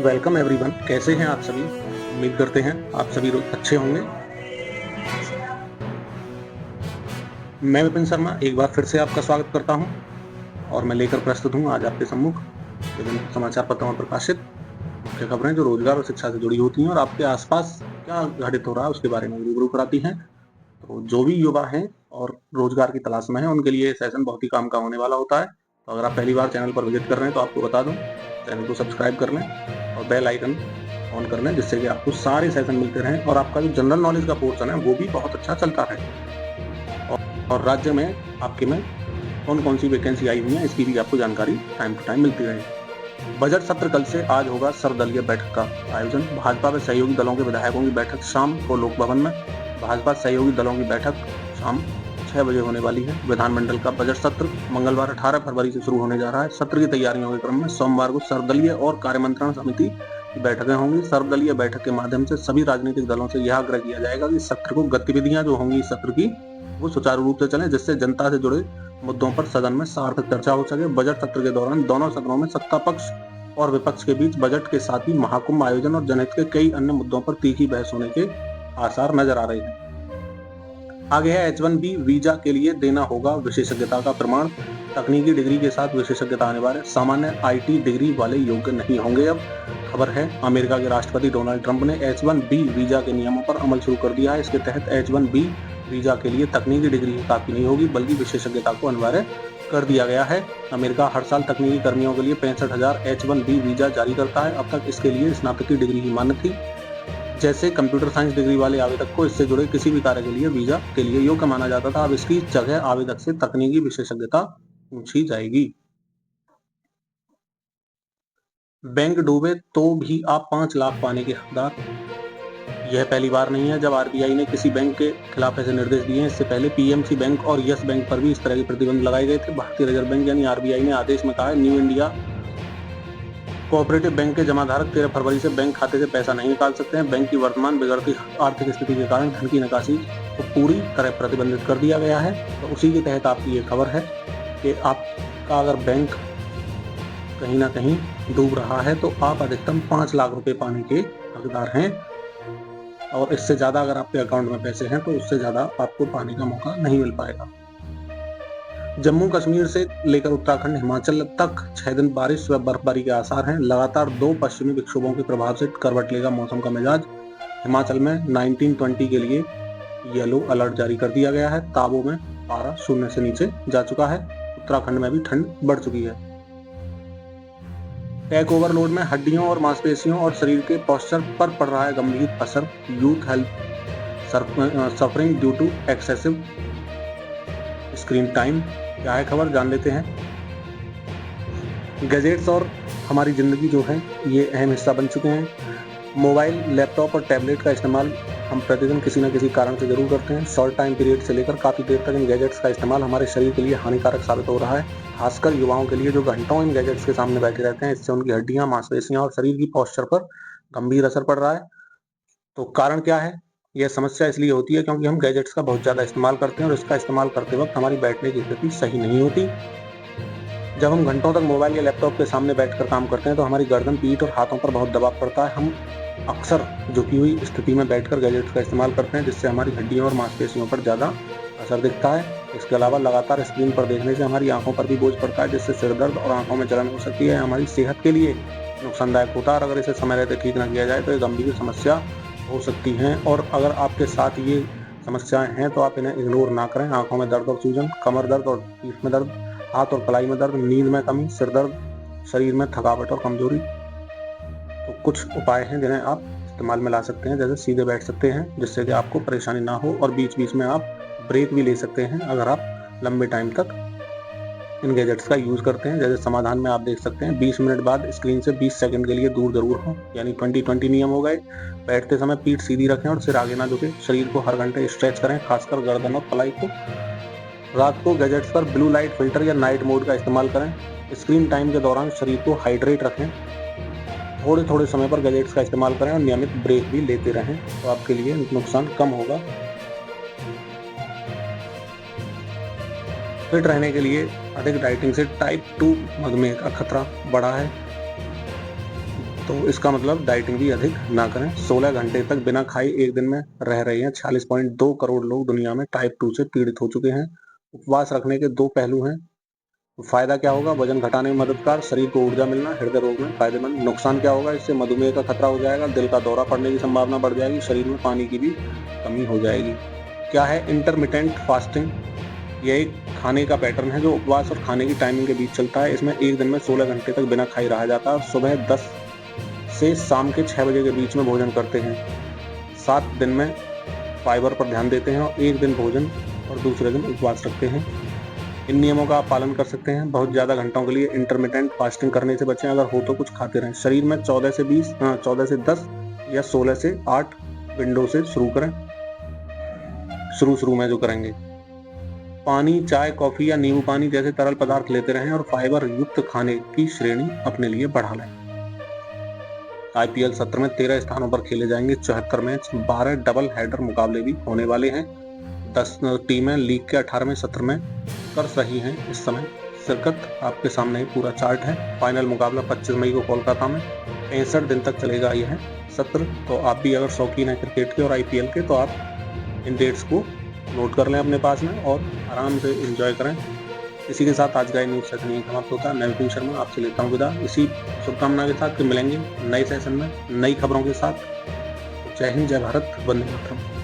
Welcome everyone. कैसे हैं आप सभी? उम्मीद करते हैं आप सभी अच्छे होंगे। मैं विपिन शर्मा एक बार फिर से आपका स्वागत करता हूं और मैं लेकर प्रस्तुत हूं आज आपके सम्मुख विभिन्न समाचार पत्रों में प्रकाशित मुख्य खबरें जो रोजगार और शिक्षा से जुड़ी होती हैं और आपके आसपास क्या घटित हो रहा है उसके बारे में रूबरू कराती हैं। तो जो भी युवा हैं और रोजगार की तलाश में हैं उनके लिए ये सेशन बहुत ही काम का होने वाला होता है। तो अगर आप पहली बार चैनल पर विजिट कर रहे हैं तो आपको बता दूं, चैनल को सब्सक्राइब कर लें और बेल आइकन ऑन कर लें, जिससे कि आपको सारे सेशन मिलते रहें और आपका जो जनरल नॉलेज का पोर्शन है वो भी बहुत अच्छा चलता रहे और राज्य में आपके में कौन कौन सी वैकेंसी आई हुई है इसकी भी आपको जानकारी टाइम टू टाइम मिलती रहे। बजट सत्र कल से आज होगा सर्वदलीय बैठक का आयोजन। भाजपा व सहयोगी दलों के विधायकों की बैठक शाम को लोक भवन में। भाजपा सहयोगी दलों की बैठक शाम 6 बजे होने वाली है। विधानमंडल का बजट सत्र मंगलवार 18 फरवरी से शुरू होने जा रहा है। सत्र की तैयारियों के क्रम में सोमवार को सर्वदलीय और कार्यमंत्रणा समिति की बैठकें होंगी। सर्वदलीय बैठक के माध्यम से सभी राजनीतिक दलों से यह आग्रह किया जाएगा कि सत्र को गतिविधियां जो होंगी सत्र की वो सुचारू रूप से चलें, जिससे जनता से जुड़े मुद्दों पर सदन में सार्थक चर्चा हो सके। बजट सत्र के दौरान दोनों सदनों में सत्ता पक्ष और विपक्ष के बीच बजट के साथ ही महाकुंभ आयोजन और जनहित के कई अन्य मुद्दों पर तीखी बहस होने के आसार नजर आ रहे हैं। आगे है H1B वीजा के लिए देना होगा विशेषज्ञता का प्रमाण। तकनीकी डिग्री के साथ विशेषज्ञता अनिवार्य। सामान्य IT डिग्री वाले योग्य नहीं होंगे। अब खबर है अमेरिका के राष्ट्रपति डोनाल्ड ट्रंप ने H1B वीजा के नियमों पर अमल शुरू कर दिया है। इसके तहत H1B वीजा के लिए तकनीकी डिग्री ही काफी नहीं होगी बल्कि विशेषज्ञता को अनिवार्य कर दिया गया है। अमेरिका हर साल तकनीकी कर्मियों के लिए 65,000 H1B वीजा जारी करता है। अब तक इसके लिए स्नातक की डिग्री ही मान्य थी। जैसे कंप्यूटर साइंस डिग्री वाले आवेदक को इससे जुड़े किसी भी कार्य के लिए वीजा के लिए योग्य माना जाता था। अब इसकी जगह आवेदक से तकनीकी विशेषज्ञता पूछी जाएगी। बैंक डूबे तो भी आप 5 लाख पाने के हकदार। यह पहली बार नहीं है जब आरबीआई ने किसी बैंक के खिलाफ ऐसे निर्देश दिए हैं। इससे पहले पीएमसी बैंक और यस बैंक पर भी इस तरह के प्रतिबंध लगाए गए थे। भारतीय रिजर्व बैंक यानी आरबीआई ने आदेश में कहा है न्यू इंडिया कोऑपरेटिव बैंक के जमाधारक 13 फरवरी से बैंक खाते से पैसा नहीं निकाल सकते हैं। बैंक की वर्तमान बिगड़ती आर्थिक स्थिति के कारण धन की निकासी को पूरी तरह प्रतिबंधित कर दिया गया है। तो उसी के तहत आपकी ये खबर है कि आपका अगर बैंक कहीं ना कहीं डूब रहा है तो आप अधिकतम 5 लाख रुपए पाने के हकदार हैं और इससे ज्यादा अगर आपके अकाउंट में पैसे हैं तो उससे ज्यादा आपको पाने का मौका नहीं मिल पाएगा। जम्मू कश्मीर से लेकर उत्तराखंड हिमाचल तक 6 दिन बारिश व बर्फबारी के आसार हैं। लगातार 2 पश्चिमी विक्षोभों के प्रभाव से करवट लेगा मौसम का मिजाज। हिमाचल में 1920 के लिए येलो अलर्ट जारी कर दिया गया है। ताबो में पारा 0 से नीचे जा चुका है। उत्तराखंड में भी ठंड बढ़ चुकी है। टेक ओवरलोड में हड्डियों और मांसपेशियों और शरीर के पोस्चर पर पड़ रहा है गंभीर असर। Youth health suffering due to excessive screen time. क्या है खबर, जान लेते हैं। गैजेट्स और हमारी जिंदगी जो है ये अहम हिस्सा बन चुके हैं। मोबाइल, लैपटॉप और टैबलेट का इस्तेमाल हम प्रतिदिन किसी न किसी कारण से जरूर करते हैं। शॉर्ट टाइम पीरियड से लेकर काफी देर तक इन गैजेट्स का इस्तेमाल हमारे शरीर के लिए हानिकारक साबित हो रहा है, खासकर युवाओं के लिए जो घंटों इन गैजेट्स के सामने बैठे रहते हैं। इससे उनकी हड्डियां, मांसपेशियां और शरीर की पोस्चर पर गंभीर असर पड़ रहा है। तो कारण क्या है? यह समस्या इसलिए होती है क्योंकि हम गैजेट्स का बहुत ज्यादा इस्तेमाल करते हैं और इसका इस्तेमाल करते वक्त हमारी बैठने की स्थिति सही नहीं होती। जब हम घंटों तक मोबाइल या लैपटॉप के सामने बैठकर काम करते हैं तो हमारी गर्दन, पीठ और हाथों पर बहुत दबाव पड़ता है। हम अक्सर झुकी हुई स्थिति में बैठकर गैजेट्स का इस्तेमाल करते हैं, जिससे हमारी हड्डियों और मांसपेशियों पर ज्यादा असर दिखता है। इसके अलावा लगातार स्क्रीन पर देखने से हमारी आंखों पर भी बोझ पड़ता है, जिससे सिर दर्द और आंखों में जलन हो सकती है। हमारी सेहत के लिए नुकसानदायक होता है और अगर इसे समय रहते ठीक न किया जाए तो ये गंभीर समस्या हो सकती हैं। और अगर आपके साथ ये समस्याएं हैं तो आप इन्हें इग्नोर ना करें। आंखों में दर्द और सूजन, कमर दर्द और पीठ में दर्द, हाथ और कलाई में दर्द, नींद में कमी, सिर दर्द, शरीर में थकावट और कमजोरी। तो कुछ उपाय हैं जिन्हें आप इस्तेमाल में ला सकते हैं। जैसे सीधे बैठ सकते हैं जिससे कि आपको परेशानी ना हो और बीच बीच में आप ब्रेक भी ले सकते हैं अगर आप लंबे टाइम तक इन गैजेट्स का यूज करते हैं। जैसे समाधान में आप देख सकते हैं 20 मिनट बाद स्क्रीन से 20 सेकंड के लिए दूर जरूर हो, यानी 20-20 नियम हो गए। बैठते समय पीठ सीधी रखें और सिर आगे ना झुके। शरीर को हर घंटे स्ट्रेच करें, खासकर गर्दन और कलाई को। रात को गैजेट्स पर ब्लू लाइट फिल्टर या नाइट मोड का इस्तेमाल करें। स्क्रीन टाइम के दौरान शरीर को हाइड्रेट रखें। थोड़े थोड़े समय पर गैजेट्स का इस्तेमाल करें और नियमित ब्रेक भी लेते रहें, तो आपके लिए नुकसान कम होगा। फिट रहने के लिए अधिक डाइटिंग से टाइप 2 मधुमेह का खतरा बढ़ा है। तो इसका मतलब डाइटिंग भी अधिक ना करें। 16 घंटे तक बिना खाए एक दिन में रह रहे हैं 46.2 करोड़ लोग दुनिया में टाइप 2 से पीड़ित हो चुके हैं। उपवास रखने के दो पहलू हैं। तो फायदा क्या होगा? वजन घटाने में मददगार, शरीर को ऊर्जा मिलना, हृदय रोग में फायदेमंद। नुकसान क्या होगा? इससे मधुमेह का खतरा हो जाएगा, दिल का दौरा पड़ने की संभावना बढ़ जाएगी, शरीर में पानी की भी कमी हो जाएगी। क्या है इंटरमिटेंट फास्टिंग? यह एक खाने का पैटर्न है जो उपवास और खाने की टाइमिंग के बीच चलता है। इसमें एक दिन में 16 घंटे तक बिना खाए रहा जाता है और सुबह 10 से शाम के 6 बजे के बीच में भोजन करते हैं। 7 दिन में फाइबर पर ध्यान देते हैं और एक दिन भोजन और दूसरे दिन उपवास रखते हैं। इन नियमों का आप पालन कर सकते हैं। बहुत ज़्यादा घंटों के लिए इंटरमिटेंट फास्टिंग करने से बचें। अगर हो तो कुछ खाते रहें। शरीर में 14 से 10 या 16 से 8 विंडो से शुरू करें। शुरू में जो करेंगे, पानी, चाय, कॉफी या नींबू पानी जैसे तरल पदार्थ लेते रहें और फाइबर युक्त खाने की श्रेणी अपने लिए बढ़ा लें। IPL सत्र में 13 स्थानों पर खेले जाएंगे 74 मैच। 12 डबल हेडर मुकाबले भी होने वाले हैं। 10 टीमें लीग के 18वें सत्र में कर रही हैं इस समय शिरकत। आपके सामने ही पूरा चार्ट है। फाइनल मुकाबला 25 मई को कोलकाता में। 65 दिन तक चलेगा यह सत्र। तो आप भी अगर शौकीन है क्रिकेट के और IPL के तो आप इन डेट्स को नोट कर लें अपने पास में और आराम से एंजॉय करें। इसी के साथ आज का न्यूज सेशन यही समाप्त होता है। मैं विपिन शर्मा आपसे लेता हूँ विदा, इसी शुभकामना के साथ कि मिलेंगे नए सेशन में नई खबरों के साथ। जय हिंद, जय भारत, वंदे मातरम।